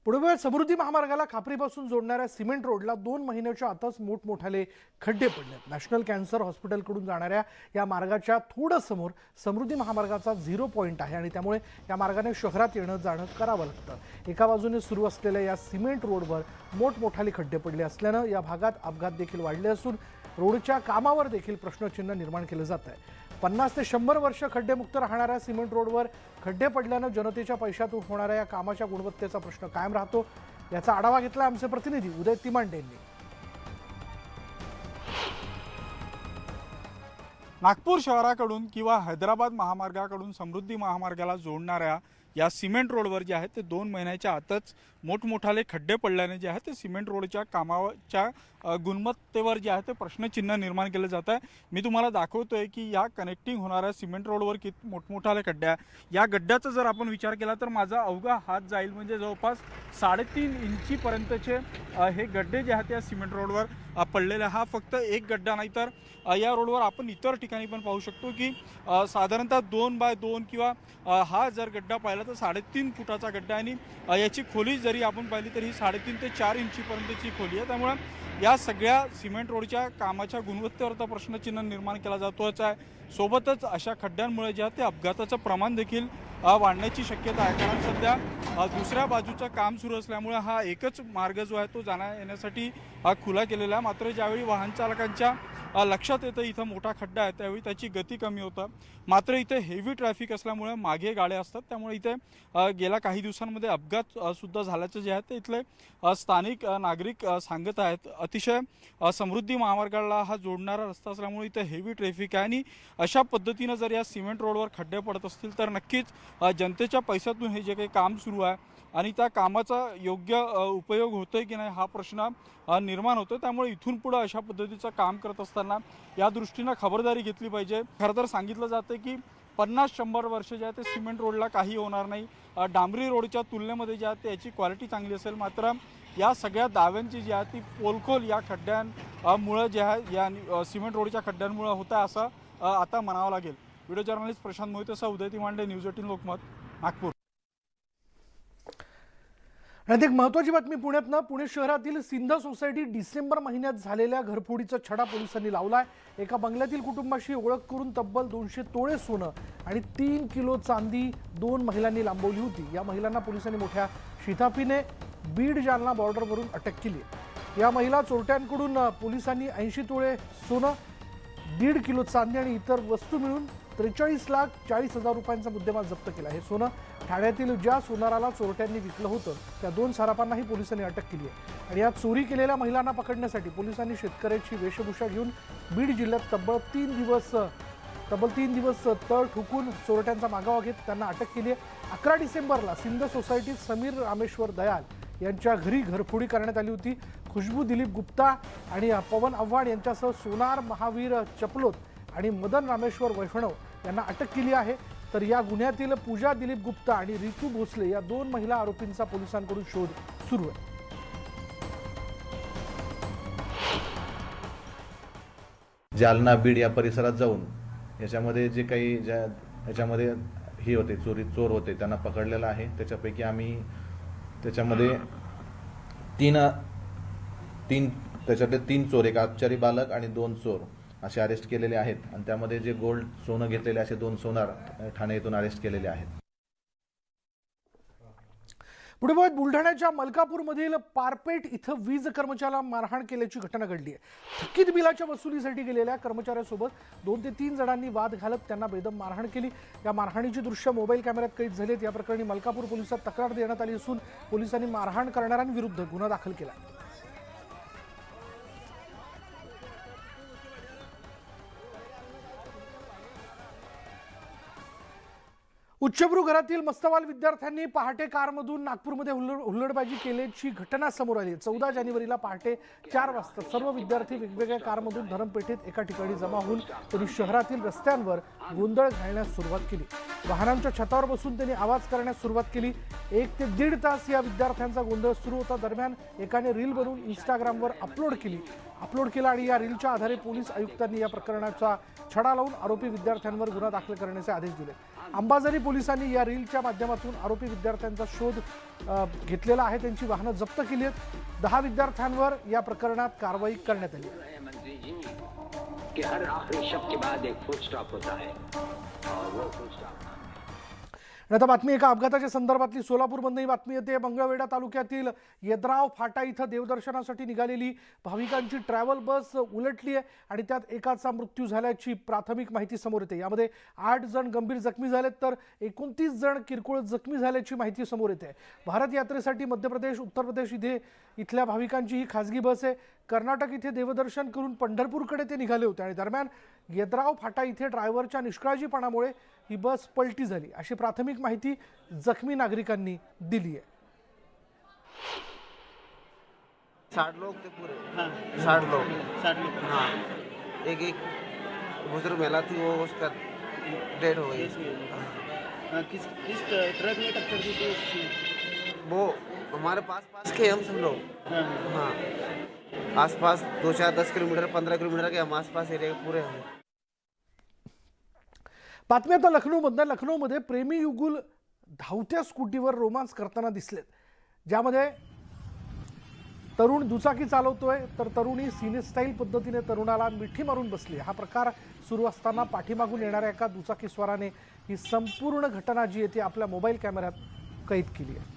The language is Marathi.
पुढे समृद्धी महामार्गाला खापरीपासून जोडणाऱ्या सिमेंट रोडला 2 महिन्याच्या आतच मोठमोठाले खड्डे पडले। नॅशनल कॅन्सर हॉस्पिटलकडून जाणाऱ्या या मार्गाच्या थोडं समोर समृद्धी महामार्गाचा 0 पॉइंट आहे आणि त्यामुळे या मार्गाने शहरात येणं जाणं करावं लागतं। एका बाजूने सुरू असलेल्या या सिमेंट रोडवर मोठमोठाले खड्डे पडले असल्यानं या भागात अपघात देखील वाढले असून रोडच्या कामावर देखील प्रश्नचिन्ह निर्माण केलं जात आहे। 50 ते 100 वर्ष खड्डेमुक्त राहणाऱ्या सिमेंट रोडवर खड्डे पडल्यानं जनतेच्या पैशातून होणाऱ्या या कामाच्या गुणवत्तेचा प्रश्न कायम राहतो। याचा आढावा घेतला आमचे प्रतिनिधी उदय तिमांडे यांनी। नागपूर शहराकडून किंवा हैदराबाद महामार्गाकडून समृद्धी महामार्गाला जोडणाऱ्या या सिमेंट रोडवर जे आहे ते 2 महिन्याच्या आतच मोठमोठाले खड्डे पडल्याने जे आहे ते सिमेंट रोडच्या कामाच्या गुणवत्तेवर जे आहे ते प्रश्नचिन्ह निर्माण केले जात आहे। मी तुम्हाला दाखवतोय की या कनेक्टिंग होणाऱ्या सिमेंट रोडवर किती मोठमोठाले खड्डे आहे। या गड्ड्याचा जर आपण विचार केला तर माझा अवघा हात जाईल, म्हणजे जवळपास 3.5 इंचीपर्यंतचे हे गड्डे जे आहेत त्या सिमेंट रोडवर पडलेले। हा फक्त एक गड्डा नाही तर या रोडवर आपण इतर ठिकाणी पण पाहू शकतो की साधारणतः 2 बाय 2 किंवा हा जर गड्डा पाहिला तर 3.5 फुटाचा गड्डा आणि याची खोली जरी आपण पाहिली तर ही 3.5 ते 4 इंचीपर्यंतची खोली आहे। त्यामुळे या सगळ्या सिमेंट रोडच्या कामाच्या गुणवत्तेवरचा प्रश्नचिन्ह निर्माण केला जातोच आहे। सोबतच अशा खड्ड्यांमुळे जे आहे ते अपघाताचं प्रमाण देखील वाढण्याची शक्यता आहे, कारण सध्या दुसऱ्या बाजूचं काम सुरू असल्यामुळे हा एकच मार्ग जो आहे तो जाण्या येण्यासाठी खुला केलेला आहे। मात्र ज्यावेळी वाहन चालकांच्या लक्षात येतं इथं मोठा खड्डा आहे त्यावेळी त्याची गती कमी होतं। मात्र इथे हेवी ट्रॅफिक असल्यामुळे मागे गाड्या असतात, त्यामुळे इथे गेल्या काही दिवसांमध्ये अपघात सुद्धा झाल्याचं जे आहे ते इथले स्थानिक नागरिक सांगत आहेत। अतिशय समृद्धी महामार्गाला हा जोडणारा रस्ता असल्यामुळे इथे हेवी ट्रॅफिक आहे आणि अशा पद्धतीनं जर या सिमेंट रोडवर खड्डे पडत असतील तर नक्कीच जनतेच्या पैशातून हे जे काही काम सुरू आहे आणि त्या कामाचा योग्य उपयोग होतोय की नाही हा प्रश्न निर्माण होतो। त्यामुळे इथून पुढे अशा पद्धतीचं काम करत असताना या दृष्टीनं खबरदारी घेतली पाहिजे। खरं तर सांगितलं जातं की 50-100 वर्ष जे आहे ते सिमेंट रोडला काही होणार नाही, डांबरी रोडच्या तुलनेमध्ये जे आहे ते याची क्वालिटी चांगली असेल। मात्र या सगळ्या दाव्यांची जी आहे ती पोलखोल या खड्ड्यांमुळे जे आहे या सिमेंट रोडच्या खड्ड्यांमुळे होतं असं आता म्हणावं लागेल। व्हिडिओ जर्नलिस्ट प्रशांत मोहितेसह उदय तिमांडे, न्यूज 18 लोकमत, नागपूर। एक महत्त्वाची बातमी पुण्यातनं। पुणे शहरातील सिंध सोसायटी डिसेंबर महिन्यात झालेल्या घरफोडीचा छडा पोलिसांनी लावलाय। एका बंगल्यातील कुटुंबाशी ओळख करून तब्बल 200 तोळे सोनं आणि 3 किलो चांदी 2 महिलांनी लांबवली होती। या महिलांना पोलिसांनी मोठ्या शिताफीने बीड जालना बॉर्डरवरून अटक केली। या महिला चोरट्यांकडून पोलिसांनी 80 तोळे सोनं, 1.5 किलो चांदी आणि इतर वस्तू मिळून 43,40,000 रुपयांचा मुद्देमाल जप्त केला। हे सोनं ठाण्यातील ज्या सोनाराला चोरट्यांनी विकलं होतं त्या 2 सराफांनाही पोलिसांनी अटक केली आहे। आणि या चोरी केलेल्या महिलांना पकडण्यासाठी पोलिसांनी शेतकऱ्याची वेशभूषा घेऊन बीड जिल्ह्यात तब्बल 3 दिवस तळ ठोकून चोरट्यांचा मागोवा घेत त्यांना अटक केली आहे। 11 डिसेंबरला सिंध सोसायटीत समीर रामेश्वर दयाल यांच्या घरी घरफोडी करण्यात आली होती। खुशबू दिलीप गुप्ता आणि पवन आव्हाड यांच्यासह सोनार महावीर चपलोत आणि मदन रामेश्वर वैष्णव यांना अटक केली आहे। तर या गुन्ह्यातील पूजा दिलीप गुप्ता आणि रितू भोसले या 2 महिला आरोपींचा पोलिसांकडून शोध सुरू आहे। जालना बीड या परिसरात जाऊन याच्यामध्ये जे काही याच्यामध्ये ही होते चोर होते त्यांना पकडलेलं आहे। त्याच्यापैकी आम्ही त्याच्यामध्ये त्याच्यातले 3 चोर, एक अपचारी बालक आणि 2 चोर असे अरेस्ट केलेले आहेत आणि त्यामध्ये जे गोल्ड सोनं घेतलेले असे 2 सोनार ठाणे येथून अरेस्ट केलेले आहेत। पुढे बुलढाण्याच्या मलकापूरमधील पारपेट इथं वीज कर्मचाऱ्याला मारहाण केल्याची घटना घडली आहे। थकीत बिलाच्या वसुलीसाठी गेलेल्या कर्मचाऱ्यासोबत 2 ते 3 जणांनी वाद घालत त्यांना बेदम मारहाण केली। या मारहाणीची दृश्य मोबाईल कॅमेऱ्यात कैद झालीत। या प्रकरणी मलकापूर पोलिसात तक्रार देण्यात आली असून पोलिसांनी मारहाण करणाऱ्यांविरुद्ध गुन्हा दाखल केला। उच्चभ्रू घरातील मस्तवाल विद्यार्थ्यांनी पहाटे कारमधून नागपूरमध्ये हुल्लडबाजी केल्याची घटना समोर आली। 14 जानेवारीला पहाटे 4 वाजता सर्व विद्यार्थी वेगवेगळ्या कारमधून धरमपेठेत एका ठिकाणी जमा होऊन त्यांनी शहरातील रस्त्यांवर गोंधळ घालण्यास सुरुवात केली। वाहनांच्या छतावर बसून त्यांनी आवाज करण्यास सुरुवात केली। 1 ते 1.5 तास या विद्यार्थ्यांचा गोंधळ सुरू होता। दरम्यान एकाने रील बनवून इंस्टाग्रामवर अपलोड केला आणि या रीलच्या आधारे पोलीस आयुक्तांनी या प्रकरणाचा छडा लावून आरोपी विद्यार्थ्यांवर गुन्हा दाखल करण्याचे आदेश दिले। अंबाझरी पोलिसांनी या रीलच्या माध्यमातून आरोपी विद्यार्थ्यांचा शोध घेतलेला आहे. त्यांची वाहनं जप्त केली आहेत. 10 विद्यार्थ्यांवर या प्रकरणात कारवाई करण्यात आली आहे. मंत्री जी कि हर आखिरी शब्द के बाद एक फुल स्टॉप होता है और वो फुल स्टॉप आता बातमी एका अपघाताच्या संदर्भातली सोलापूरमधून ही बातमी येते. मंगळवेढा तालुक्यातील येद्राव फाटा इथं देवदर्शनासाठी निघालेली भाविकांची ट्रॅव्हल बस उलटली आहे आणि त्यात एकाचा मृत्यू झाल्याची प्राथमिक माहिती समोर येते. यामध्ये 8 जण गंभीर जखमी झालेत तर 29 जण किरकोळ जखमी झाल्याची माहिती समोर येते. भारत यात्रेसाठी मध्य प्रदेश, उत्तर प्रदेश इथल्या भाविकांची ही खासगी बस आहे. कर्नाटक इथे देवदर्शन करून पंढरपूरकडे ते निघाले होते आणि दरम्यान येद्राव फाटा इथे ड्रायव्हरच्या निष्काळजीपणामुळे ही बस पलटी झाली अशी प्राथमिक माहिती जखमी नागरिकांनी दिली आहे. 60 लोग थे पूरे. 60 लोग. हाँ, एक बुजुर्ग महिला थी, वो उसका डेड हो गई. किस ट्रक में टक्कर दी थी उसकी? वो हमारे पास के हम सब लोग. हाँ, आसपास 2-4-10 किलोमीटर 15 किलोमीटर के हम आसपास एरिया के पूरे हम. बातमी आता लखनौमधनं. लखनौमध्ये प्रेमी युगुल धावत्या स्कूटीवर रोमांस करताना दिसलेत, ज्यामध्ये तरुण दुचाकी चालवतोय तर तरुणी सिने स्टाईल पद्धतीने तरुणाला मिठी मारून बसली. हा प्रकार सुरू असताना पाठीमागून येणाऱ्या एका दुचाकीस्वाराने ही संपूर्ण घटना जी आहे ती आपल्या मोबाईल कॅमेऱ्यात कैद केली आहे.